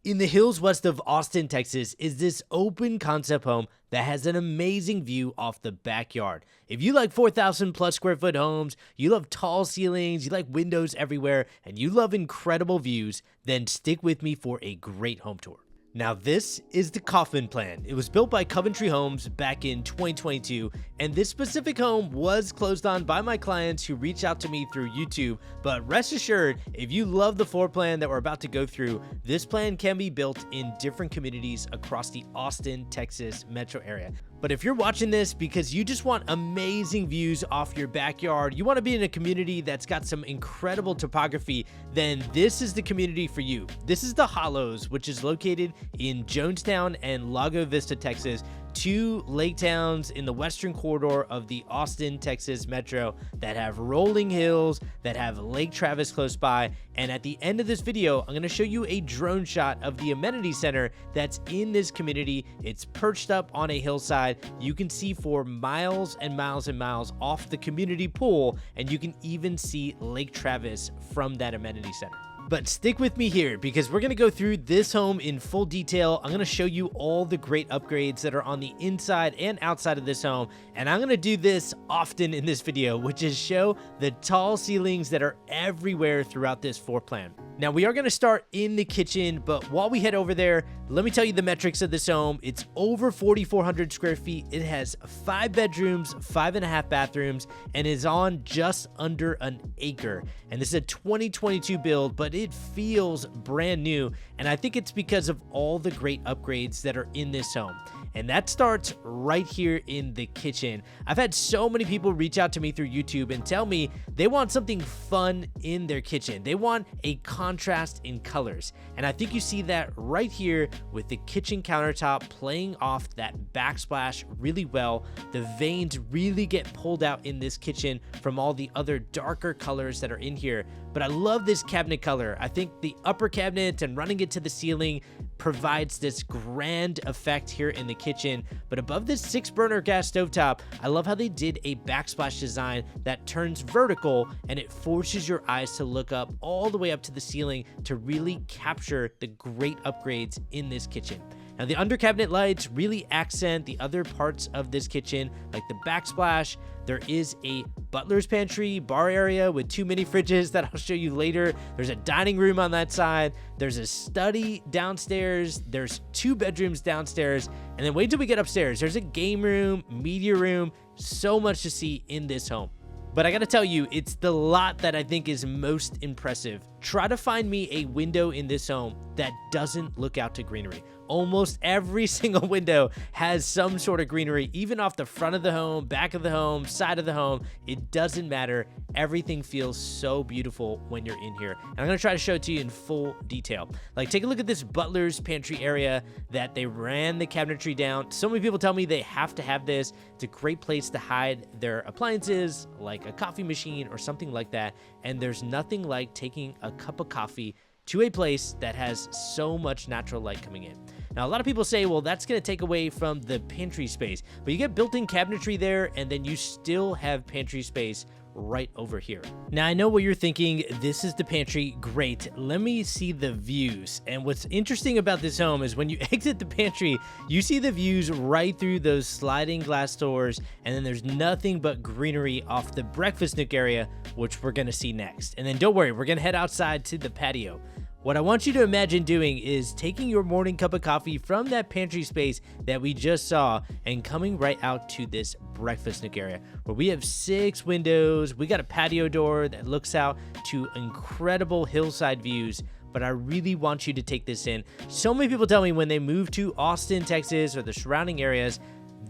In the hills west of Austin, Texas, is this open concept home that has an amazing view off the backyard. If you like 4,000 plus square foot homes, you love tall ceilings, you like windows everywhere, and you love incredible views, then stick with me for a great home tour. Now this is the Kaufman plan. It was built by Coventry Homes back in 2022, and this specific home was closed on by my clients who reached out to me through YouTube. But rest assured, if you love the floor plan that we're about to go through, this plan can be built in different communities across the Austin, Texas metro area. But if you're watching this because you just want amazing views off your backyard, you want to be in a community that's got some incredible topography, then this is the community for you. This is the Hollows, which is located in Jonestown and Lago Vista, Texas, two lake towns in the western corridor of the Austin, Texas metro that have rolling hills, that have Lake Travis close by. And at the end of this video, I'm going to show you a drone shot of the amenity center that's in this community. It's perched up on a hillside. You can see for miles and miles and miles off the community pool, and you can even see Lake Travis from that amenity center. But stick with me here because we're going to go through this home in full detail. I'm going to show you all the great upgrades that are on the inside and outside of this home. And I'm going to do this often in this video, which is show the tall ceilings that are everywhere throughout this floor plan. Now we are going to start in the kitchen, but while we head over there, let me tell you the metrics of this home. It's over 4,400 square feet. It has 5 bedrooms, 5.5 bathrooms, and is on just under an acre. And this is a 2022 build, but it feels brand new. And I think it's because of all the great upgrades that are in this home. And that starts right here in the kitchen. I've had so many people reach out to me through YouTube and tell me they want something fun in their kitchen. They want a contrast in colors. And I think you see that right here with the kitchen countertop playing off that backsplash really well. The veins really get pulled out in this kitchen from all the other darker colors that are in here. But I love this cabinet color. I think the upper cabinet and running it to the ceiling provides this grand effect here in the kitchen. But above this 6-burner gas stovetop, I love how they did a backsplash design that turns vertical, and it forces your eyes to look up all the way up to the ceiling to really capture the great upgrades in this kitchen. Now the under cabinet lights really accent the other parts of this kitchen, like the backsplash. There is a butler's pantry bar area with 2 mini fridges that I'll show you later. There's a dining room on that side. There's a study downstairs. There's 2 bedrooms downstairs. And then wait till we get upstairs. There's a game room, media room, so much to see in this home. But I gotta tell you, it's the lot that I think is most impressive. Try to find me a window in this home that doesn't look out to greenery. Almost every single window has some sort of greenery, even off the front of the home, back of the home, side of the home. It doesn't matter. Everything feels so beautiful when you're in here. And I'm gonna try to show it to you in full detail. Like, take a look at this butler's pantry area that they ran the cabinetry down. So many people tell me they have to have this. It's a great place to hide their appliances, like a coffee machine or something like that. And there's nothing like taking a cup of coffee to a place that has so much natural light coming in. Now, a lot of people say, well, that's going to take away from the pantry space, but you get built-in cabinetry there, and then you still have pantry space right over here. Now, I know what you're thinking. This is the pantry. Great. Let me see the views. And what's interesting about this home is when you exit the pantry, you see the views right through those sliding glass doors, and then there's nothing but greenery off the breakfast nook area, which we're going to see next. And then don't worry, we're going to head outside to the patio. What I want you to imagine doing is taking your morning cup of coffee from that pantry space that we just saw and coming right out to this breakfast nook area where we have 6 windows. We got a patio door that looks out to incredible hillside views. But I really want you to take this in. So many people tell me when they move to Austin, Texas, or the surrounding areas,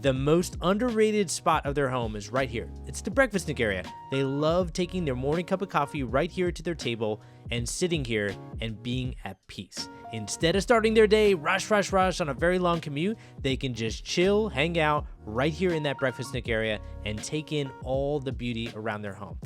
the most underrated spot of their home is right here. It's the breakfast nook area. They love taking their morning cup of coffee right here to their table and sitting here and being at peace. Instead of starting their day rush on a very long commute, they can just chill, hang out right here in that breakfast nook area and take in all the beauty around their home.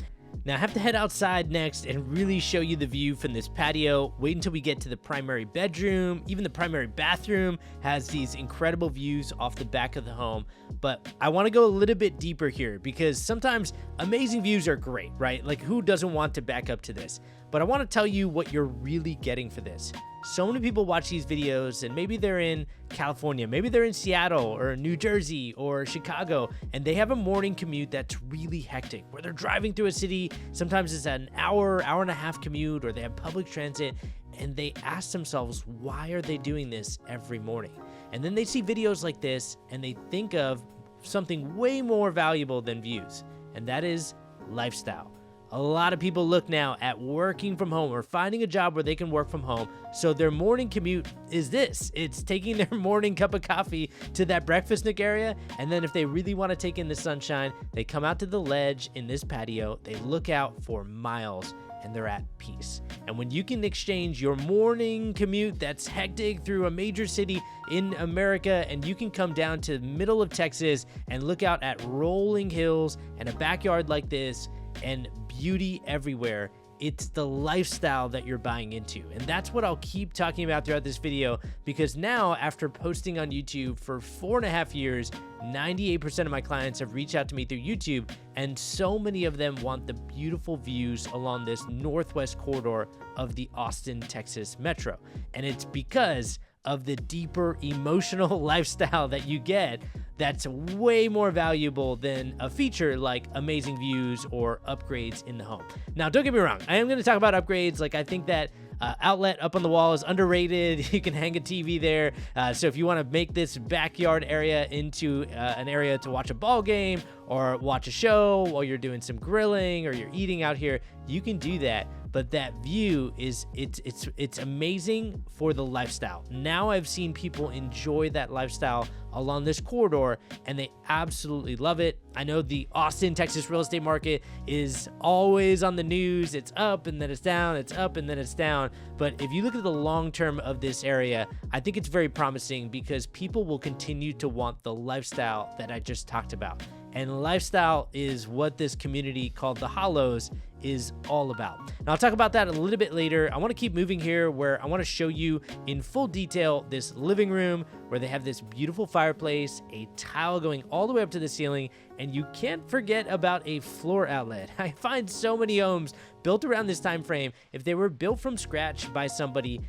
Now I have to head outside next and really show you the view from this patio. Wait until we get to the primary bedroom. Even the primary bathroom has these incredible views off the back of the home. But I want to go a little bit deeper here because sometimes amazing views are great, right? Like, who doesn't want to back up to this? but I want to tell you what you're really getting for this. So many people watch these videos and maybe they're in California, maybe they're in Seattle or New Jersey or Chicago, and they have a morning commute that's really hectic where they're driving through a city. Sometimes it's an hour and a half commute, or they have public transit, and they ask themselves, why are they doing this every morning? And then they see videos like this and they think of something way more valuable than views, and that is lifestyle. A lot of people look now at working from home or finding a job where they can work from home. So their morning commute is this. It's taking their morning cup of coffee to that breakfast nook area. And then if they really want to take in the sunshine, they come out to the ledge in this patio. They look out for miles and they're at peace. And when you can exchange your morning commute that's hectic through a major city in America, and you can come down to the middle of Texas and look out at rolling hills and a backyard like this and beauty everywhere, it's the lifestyle that you're buying into. And that's what I'll keep talking about throughout this video, because now, after posting on YouTube for 4.5 years, 98% of my clients have reached out to me through YouTube, and so many of them want the beautiful views along this northwest corridor of the Austin, Texas metro. And it's because of the deeper emotional lifestyle that you get that's way more valuable than a feature like amazing views or upgrades in the home. Now, don't get me wrong, I am going to talk about upgrades. Like, I think that outlet up on the wall is underrated. You can hang a TV there. So if you want to make this backyard area into an area to watch a ball game or watch a show while you're doing some grilling or you're eating out here, you can do that. But that view is, it's amazing for the lifestyle. Now I've seen people enjoy that lifestyle along this corridor, and they absolutely love it. I know the Austin, Texas real estate market is always on the news. It's up and then it's down, it's up and then it's down. But if you look at the long term of this area, I think it's very promising, because people will continue to want the lifestyle that I just talked about. And lifestyle is what this community called the Hollows is all about. Now, I'll talk about that a little bit later. I want to keep moving here, where I want to show you in full detail this living room where they have this beautiful fireplace, a tile going all the way up to the ceiling, and you can't forget about a floor outlet. I find so many homes built around this time frame, if they were built from scratch by somebody,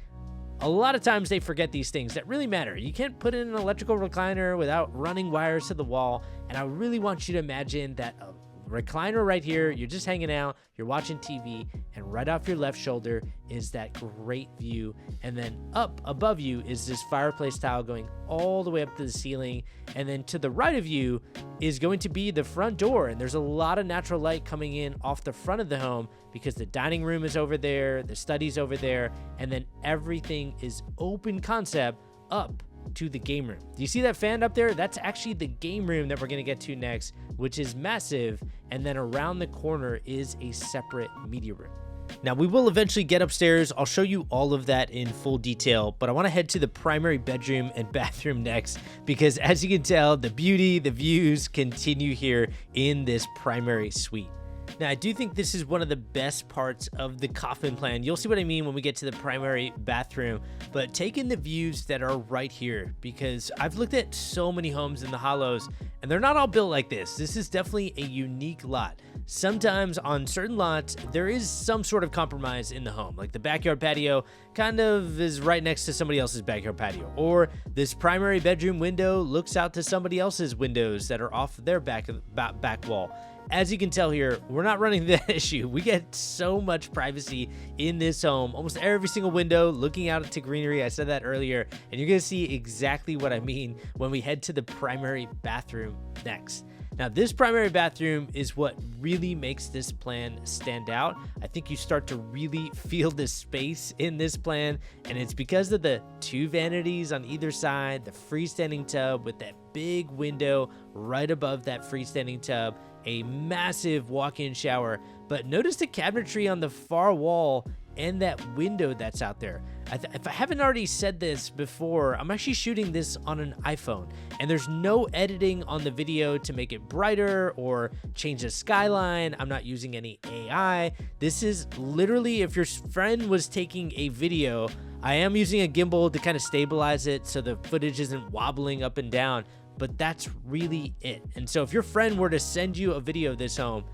a lot of times they forget these things that really matter. You can't put in an electrical recliner without running wires to the wall. And I really want you to imagine that a recliner right here, you're just hanging out, you're watching TV, and right off your left shoulder is that great view. And then up above you is this fireplace tile going all the way up to the ceiling. And then to the right of you is going to be the front door. And there's a lot of natural light coming in off the front of the home, because the dining room is over there, the study's over there, and then everything is open concept up to the game room. Do you see that fan up there? That's actually the game room that we're going to get to next, which is massive. And then around the corner is a separate media room. Now, we will eventually get upstairs. I'll show you all of that in full detail, but I want to head to the primary bedroom and bathroom next, because as you can tell, the beauty, the views continue here in this primary suite. Now, I do think this is one of the best parts of the Kaufman plan. You'll see what I mean when we get to the primary bathroom, but take in the views that are right here, because I've looked at so many homes in the Hollows, and they're not all built like this. This is definitely a unique lot. Sometimes on certain lots, there is some sort of compromise in the home, like the backyard patio kind of is right next to somebody else's backyard patio, or this primary bedroom window looks out to somebody else's windows that are off their back wall. As you can tell here, we're not running that issue. We get so much privacy in this home. Almost every single window looking out into greenery. I said that earlier, and you're going to see exactly what I mean when we head to the primary bathroom next. Now, this primary bathroom is what really makes this plan stand out. I think you start to really feel the space in this plan, and it's because of the two vanities on either side, the freestanding tub with that big window right above that freestanding tub, a massive walk-in shower. But notice the cabinetry on the far wall and that window that's out there. If I haven't already said this before, I'm actually shooting this on an iPhone, and there's no editing on the video to make it brighter or change the skyline. I'm not using any AI. This is literally, if your friend was taking a video, I am using a gimbal to kind of stabilize it so the footage isn't wobbling up and down, but that's really it. And so if your friend were to send you a video of this home,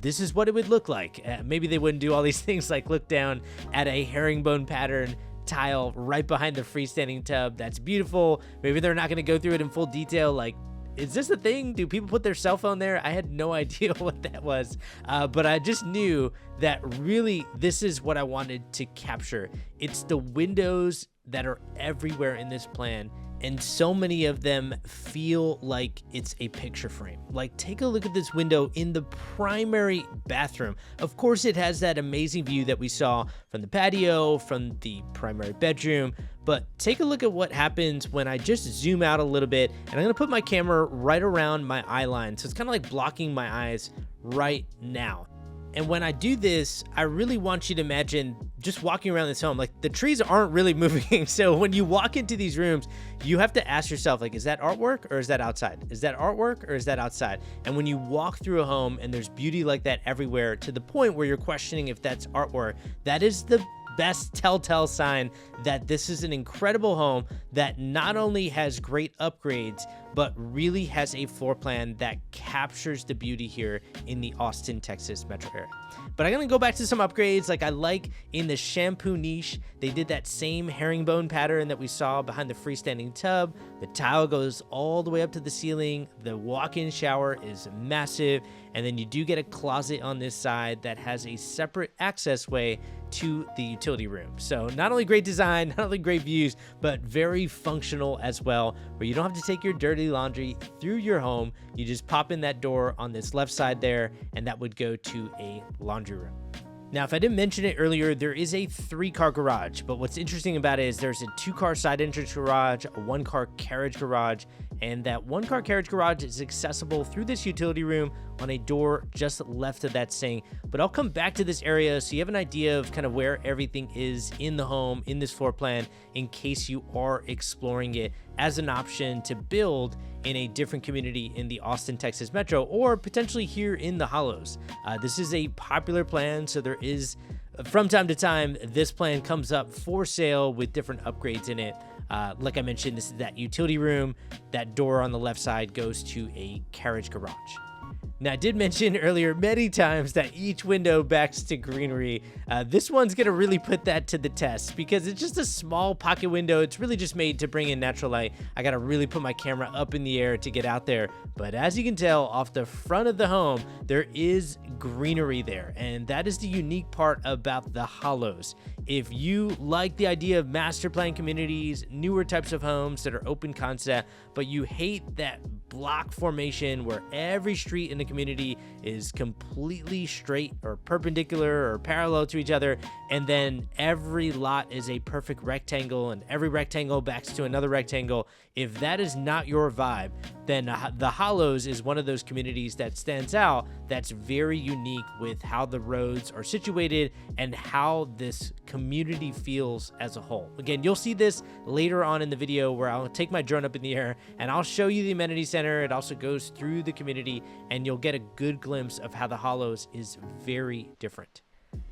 this is what it would look like. Maybe they wouldn't do all these things like look down at a herringbone pattern tile right behind the freestanding tub. That's beautiful. Maybe they're not going to go through it in full detail. Like, is this a thing? Do people put their cell phone there? I had no idea what that was, but I just knew that really this is what I wanted to capture. It's the windows that are everywhere in this plan, and so many of them feel like it's a picture frame. Like, take a look at this window in the primary bathroom. Of course, it has that amazing view that we saw from the patio, from the primary bedroom, but take a look at what happens when I just zoom out a little bit, and I'm gonna put my camera right around my eye line, so it's kind of like blocking my eyes right now. And when I do this, I really want you to imagine just walking around this home. Like, the trees aren't really moving. So when you walk into these rooms, you have to ask yourself, like, is that artwork or is that outside? Is that artwork or is that outside? And when you walk through a home and there's beauty like that everywhere, to the point where you're questioning if that's artwork, that is the best telltale sign that this is an incredible home that not only has great upgrades, but really has a floor plan that captures the beauty here in the Austin, Texas metro area. But I'm gonna go back to some upgrades. Like, I like in the shampoo niche, they did that same herringbone pattern that we saw behind the freestanding tub. The tile goes all the way up to the ceiling. The walk-in shower is massive. And then you do get a closet on this side that has a separate access way to the utility room. So not only great design, not only great views, but very functional as well, where you don't have to take your dirty laundry through your home. You just pop in that door on this left side there, and that would go to a laundry room. Now, if I didn't mention it earlier, there is a 3-car garage, but what's interesting about it is there's a 2-car side entrance garage, a 1-car carriage garage, and that 1-car carriage garage is accessible through this utility room on a door just left of that sink. But I'll come back to this area so you have an idea of kind of where everything is in the home, in this floor plan, in case you are exploring it as an option to build in a different community in the Austin, Texas metro, or potentially here in the Hollows. This is a popular plan, so there is, from time to time, this plan comes up for sale with different upgrades in it. Like I mentioned, this is that utility room. That door on the left side goes to a carriage garage. Now, I did mention earlier many times that each window backs to greenery. This one's going to really put that to the test because it's just a small pocket window. It's really just made to bring in natural light. I got to really put my camera up in the air to get out there. But as you can tell, off the front of the home, there is greenery there. And that is the unique part about the Hollows. If you like the idea of master plan communities, newer types of homes that are open concept, but you hate that block formation where every street in the community is completely straight or perpendicular or parallel to each other, and then every lot is a perfect rectangle and every rectangle backs to another rectangle. If that is not your vibe, then the Hollows is one of those communities that stands out, that's very unique with how the roads are situated and how this community feels as a whole. Again, you'll see this later on in the video where I'll take my drone up in the air and I'll show you the amenity center. It also goes through the community and you'll get a good glimpse of how the Hollows is very different.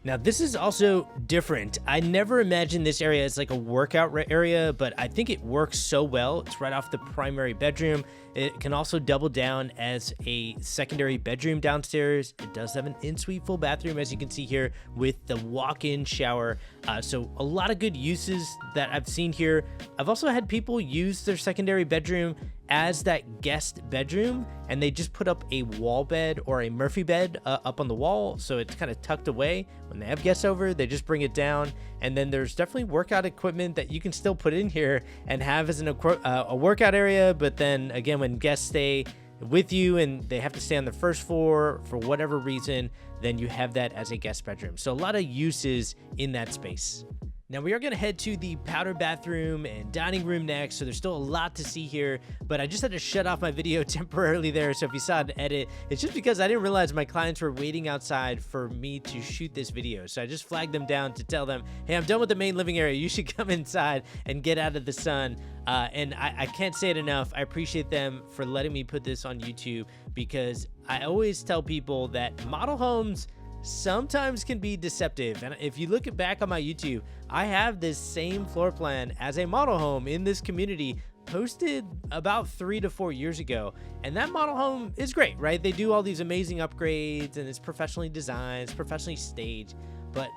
Now, this is also different. I never imagined this area as like a workout area, but I think it works so well. It's right off the primary bedroom. It can also double down as a secondary bedroom downstairs. It does have an in-suite full bathroom, as you can see here, with the walk-in shower. So a lot of good uses that I've seen here. I've also had people use their secondary bedroom as that guest bedroom, and they just put up a wall bed or a Murphy bed up on the wall, so it's kind of tucked away. When they have guests over, they just bring it down, and then there's definitely workout equipment that you can still put in here and have as a workout area. But then again, when guests stay with you and they have to stay on the first floor for whatever reason, then you have that as a guest bedroom. So a lot of uses in that space. Now, we are going to head to the powder bathroom and dining room next, so there's still a lot to see here, but I just had to shut off my video temporarily there, so if you saw an edit, it's just because I didn't realize my clients were waiting outside for me to shoot this video, so I just flagged them down to tell them, hey, I'm done with the main living area, you should come inside and get out of the sun, and I can't say it enough, I appreciate them for letting me put this on YouTube, because I always tell people that model homes sometimes can be deceptive. And if you look back on my YouTube, I have this same floor plan as a model home in this community, posted about 3 to 4 years ago, and that model home is great, right? They do all these amazing upgrades, and it's professionally designed, it's professionally staged, but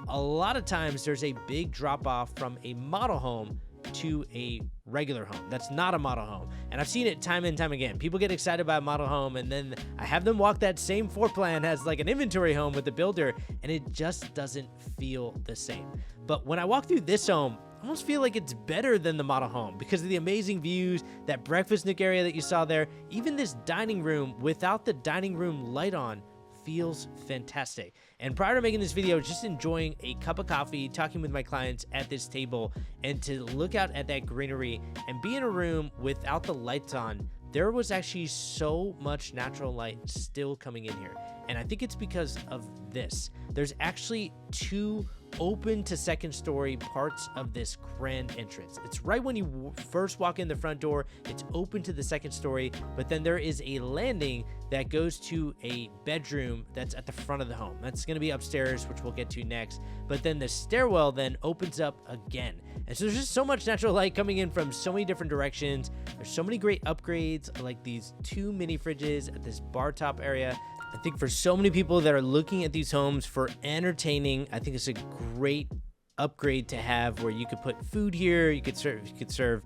a lot of times there's a big drop off from a model home to a regular home that's not a model home. And I've seen it time and time again. People get excited about a model home, and then I have them walk that same floor plan as like an inventory home with the builder, and it just doesn't feel the same. But when I walk through this home, I almost feel like it's better than the model home because of the amazing views, that breakfast nook area that you saw there. Even this dining room without the dining room light on feels fantastic. And prior to making this video, I was just enjoying a cup of coffee, talking with my clients at this table, and to look out at that greenery and be in a room without the lights on, there was actually so much natural light still coming in here. And I think it's because of this. There's actually two open to second story parts of this grand entrance. It's right when you first walk in the front door, it's open to the second story, but then there is a landing that goes to a bedroom that's at the front of the home. That's going to be upstairs, which we'll get to next. But then the stairwell then opens up again. And so there's just so much natural light coming in from so many different directions. There's so many great upgrades, like these 2 mini fridges at this bar top area. I think for so many people that are looking at these homes for entertaining, I think it's a great upgrade to have, where you could put food here, you could serve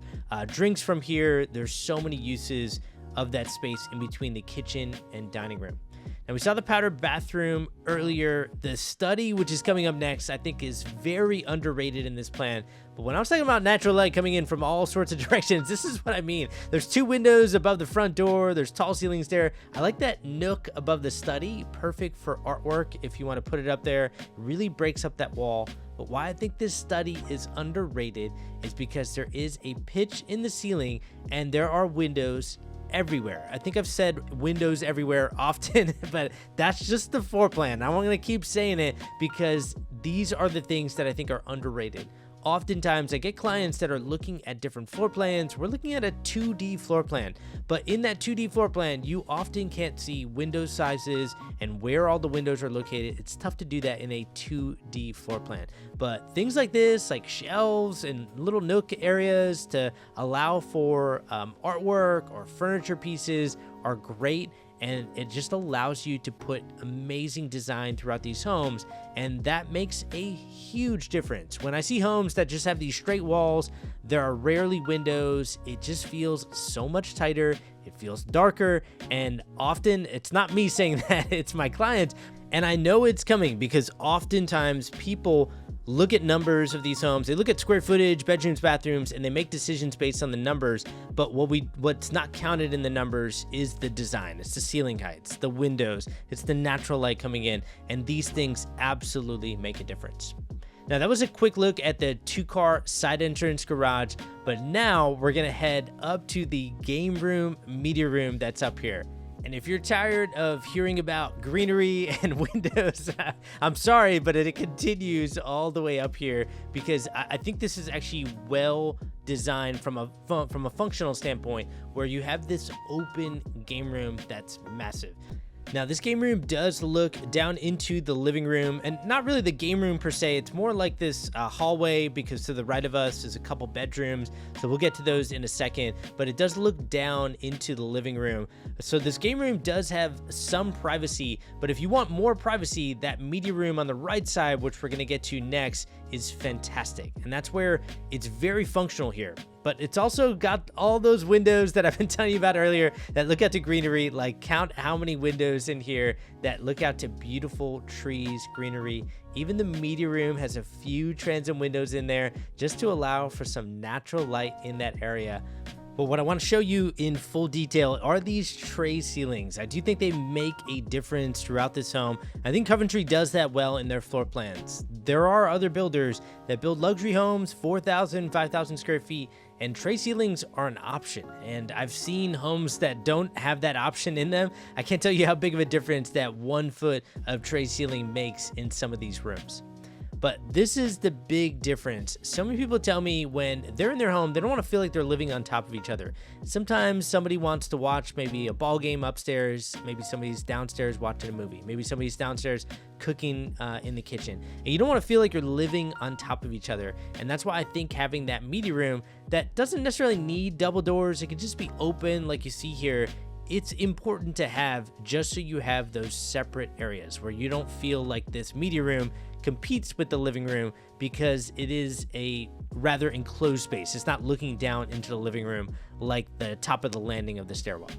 drinks from here. There's so many uses of that space in between the kitchen and dining room. Now, we saw the powder bathroom earlier. The study, which is coming up next, I think is very underrated in this plan. But when I was talking about natural light coming in from all sorts of directions, this is what I mean. There's 2 windows above the front door. There's tall ceilings there. I like that nook above the study. Perfect for artwork if you want to put it up there. It really breaks up that wall. But why I think this study is underrated is because there is a pitch in the ceiling and there are windows everywhere. I think I've said windows everywhere often, but that's just the floor plan. I'm going to keep saying it because these are the things that I think are underrated. Oftentimes I get clients that are looking at different floor plans. We're looking at a 2D floor plan, but in that 2D floor plan, you often can't see window sizes and where all the windows are located. It's tough to do that in a 2D floor plan, but things like this, like shelves and little nook areas to allow for artwork or furniture pieces, are great. And it just allows you to put amazing design throughout these homes, and that makes a huge difference. When I see homes that just have these straight walls, there are rarely windows, it just feels so much tighter, it feels darker, and often, it's not me saying that, it's my clients, and I know it's coming because oftentimes people look at numbers of these homes, they look at square footage, bedrooms, bathrooms, and they make decisions based on the numbers. But what's not counted in the numbers is the design. It's the ceiling heights, the windows, it's the natural light coming in, and these things absolutely make a difference. Now, that was a quick look at the 2-car side entrance garage, but now we're gonna head up to the game room, media room that's up here. And if you're tired of hearing about greenery and windows, I'm sorry, but it continues all the way up here because I think this is actually well designed from a functional standpoint, where you have this open game room that's massive. Now, this game room does look down into the living room, and not really the game room per se. It's more like this hallway, because to the right of us is a couple bedrooms. So we'll get to those in a second, but it does look down into the living room. So this game room does have some privacy, but if you want more privacy, that media room on the right side, which we're going to get to next, is fantastic. And that's where it's very functional here. But it's also got all those windows that I've been telling you about earlier that look out to greenery. Like, count how many windows in here that look out to beautiful trees, greenery. Even the media room has a few transom windows in there just to allow for some natural light in that area. But what I want to show you in full detail are these tray ceilings. I do think they make a difference throughout this home. I think Coventry does that well in their floor plans. There are other builders that build luxury homes, 4,000, 5,000 square feet, and tray ceilings are an option. And I've seen homes that don't have that option in them. I can't tell you how big of a difference that 1 foot of tray ceiling makes in some of these rooms. But this is the big difference. So many people tell me when they're in their home, they don't want to feel like they're living on top of each other. Sometimes somebody wants to watch maybe a ball game upstairs, maybe somebody's downstairs watching a movie, maybe somebody's downstairs cooking in the kitchen, and you don't want to feel like you're living on top of each other. And that's why I think having that media room that doesn't necessarily need double doors, it can just be open like you see here, it's important to have, just so you have those separate areas where you don't feel like this media room competes with the living room, because it is a rather enclosed space. It's not looking down into the living room like the top of the landing of the stairwell.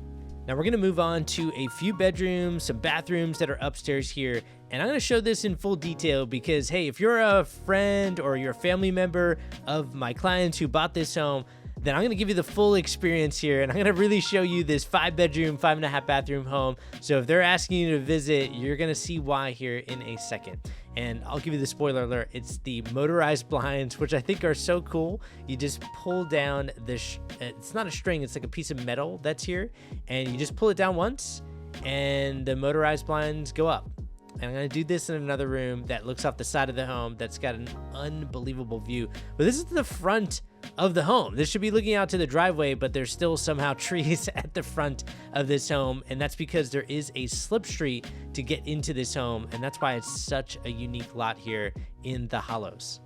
Now we're going to move on to a few bedrooms, some bathrooms that are upstairs here, and I'm going to show this in full detail because, hey, if you're a friend or you're a family member of my clients who bought this home, then I'm going to give you the full experience here, and I'm going to really show you this 5-bedroom, 5.5 bathroom home. So if they're asking you to visit, you're going to see why here in a second. And I'll give you the spoiler alert. It's the motorized blinds, which I think are so cool. You just pull down this, it's not a string, it's like a piece of metal that's here, and you just pull it down once, and the motorized blinds go up. And I'm going to do this in another room that looks off the side of the home that's got an unbelievable view. But this is the front of the home. This should be looking out to the driveway, but there's still somehow trees at the front of this home, and that's because there is a slip street to get into this home, and that's why it's such a unique lot here in the Hollows.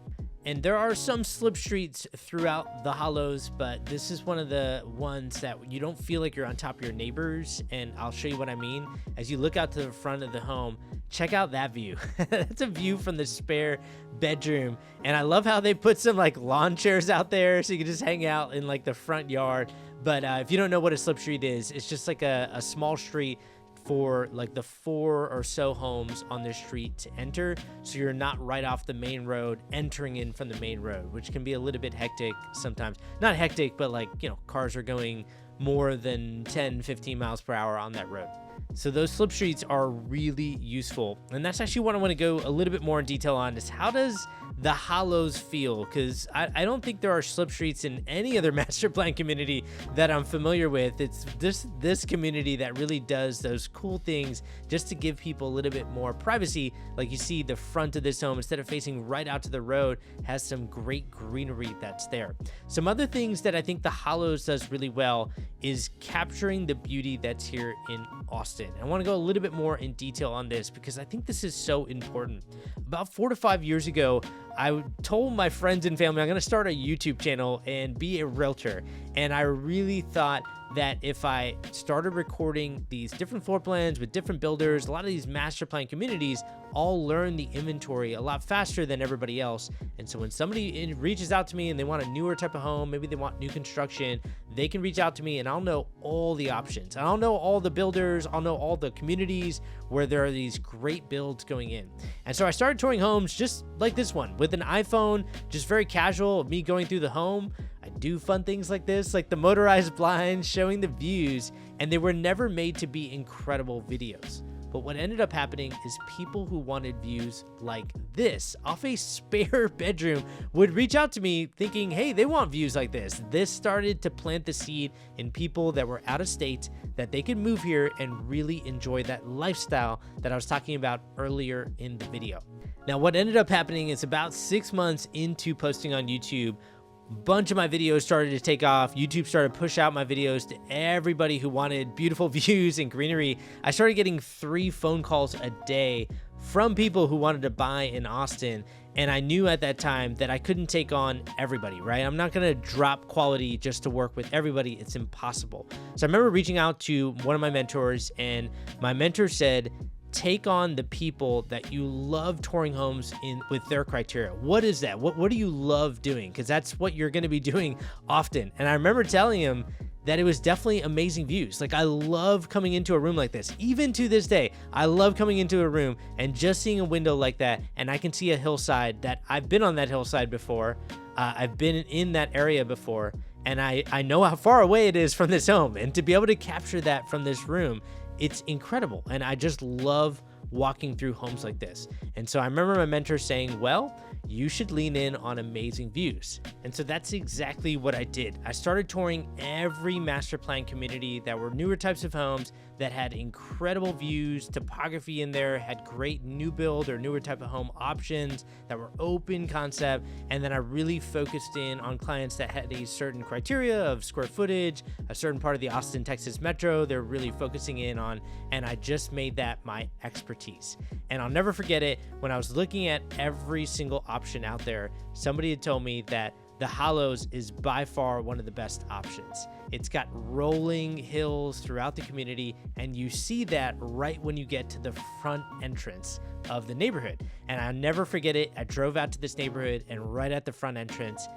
And there are some slip streets throughout the Hollows, but this is one of the ones that you don't feel like you're on top of your neighbors, and I'll show you what I mean. As you look out to the front of the home, check out that view. That's a view from the spare bedroom, and I love how they put some like lawn chairs out there so you can just hang out in like the front yard. But if you don't know what a slip street is, it's just like a small street for like the 4 or so homes on the street to enter, so you're not right off the main road entering in from the main road, which can be a little bit hectic sometimes. Not hectic, but like, you know, cars are going more than 10-15 miles per hour on that road. So those slip streets are really useful, and that's actually what I want to go a little bit more in detail on, is how does the Hollows feel? Because I don't think there are slip streets in any other master plan community that I'm familiar with. It's this community that really does those cool things just to give people a little bit more privacy. Like you see the front of this home, instead of facing right out to the road, has some great greenery that's there. Some other things that I think the Hollows does really well is capturing the beauty that's here in Austin. I want to go a little bit more in detail on this because I think this is so important. About 4 to 5 years ago, I told my friends and family I'm going to start a YouTube channel and be a realtor. And I really thought that if I started recording these different floor plans with different builders, a lot of these master plan communities all learn the inventory a lot faster than everybody else. And so when somebody reaches out to me and they want a newer type of home, maybe they want new construction, they can reach out to me and I'll know all the options. I'll know all the builders, I'll know all the communities where there are these great builds going in. And so I started touring homes just like this one with an iPhone, just very casual, me going through the home. I do fun things like this, like the motorized blinds, showing the views, and they were never made to be incredible videos. But what ended up happening is people who wanted views like this off a spare bedroom would reach out to me thinking, hey, they want views like this. This started to plant the seed in people that were out of state that they could move here and really enjoy that lifestyle that I was talking about earlier in the video. Now, what ended up happening is about 6 months into posting on YouTube, bunch of my videos started to take off. YouTube started to push out my videos to everybody who wanted beautiful views and greenery. I started getting 3 phone calls a day from people who wanted to buy in Austin. And I knew at that time that I couldn't take on everybody, right? I'm not going to drop quality just to work with everybody. It's impossible. So I remember reaching out to one of my mentors, and my mentor said, take on the people that you love touring homes in with their criteria. What is that? What do you love doing? Because that's what you're going to be doing often. And I remember telling him that it was definitely amazing views. Like, I love coming into a room like this. Even to this day, I love coming into a room and just seeing a window like that, and I can see a hillside that I've been on that hillside before. I've been in that area before, and I know how far away it is from this home. And to be able to capture that from this room, it's incredible. And I just love walking through homes like this. And so I remember my mentor saying, well, you should lean in on amazing views. And so that's exactly what I did. I started touring every master plan community that were newer types of homes that had incredible views, topography in there, had great new build or newer type of home options that were open concept. And then I really focused in on clients that had a certain criteria of square footage, a certain part of the Austin, Texas metro they're really focusing in on. And I just made that my expertise. And I'll never forget it. When I was looking at every single option out there, somebody had told me that the Hollows is by far one of the best options. It's got rolling hills throughout the community, and you see that right when you get to the front entrance of the neighborhood. And I'll never forget it. I drove out to this neighborhood, and right at the front entrance,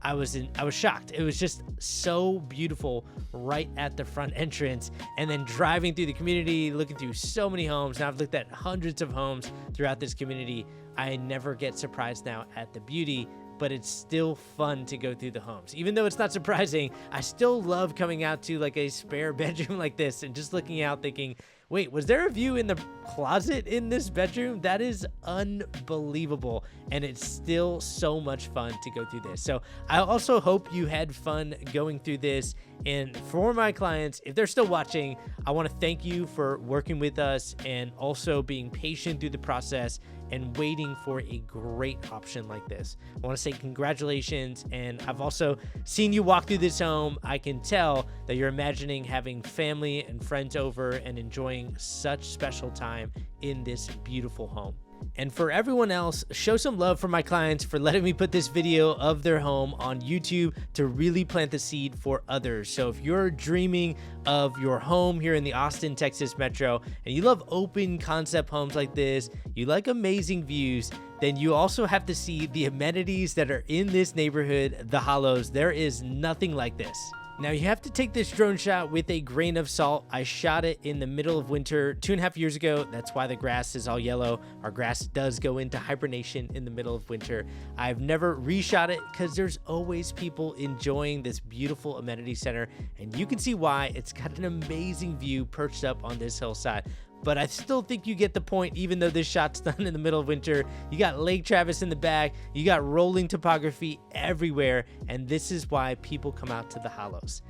I was shocked. It was just so beautiful right at the front entrance. And then driving through the community, looking through so many homes. Now I've looked at hundreds of homes throughout this community. I never get surprised now at the beauty, but it's still fun to go through the homes. Even though it's not surprising, I still love coming out to like a spare bedroom like this and just looking out thinking, wait, was there a view in the closet in this bedroom? That is unbelievable. And it's still so much fun to go through this. So I also hope you had fun going through this. And for my clients, if they're still watching, I want to thank you for working with us and also being patient through the process and waiting for a great option like this. I want to say congratulations. And I've also seen you walk through this home. I can tell that you're imagining having family and friends over and enjoying such special time in this beautiful home. And for everyone else, show some love for my clients for letting me put this video of their home on YouTube to really plant the seed for others. So if you're dreaming of your home here in the Austin, Texas metro, and you love open concept homes like this, you like amazing views, then you also have to see the amenities that are in this neighborhood, the Hollows. There is nothing like this. Now you have to take this drone shot with a grain of salt. I shot it in the middle of winter 2.5 years ago. That's why the grass is all yellow. Our grass does go into hibernation in the middle of winter. I've never reshot it because there's always people enjoying this beautiful amenity center, and you can see why. It's got an amazing view perched up on this hillside. But I still think you get the point, even though this shot's done in the middle of winter. You got Lake Travis in the back, you got rolling topography everywhere, and this is why people come out to the Hollows.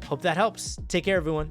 Hope that helps. Take care, everyone.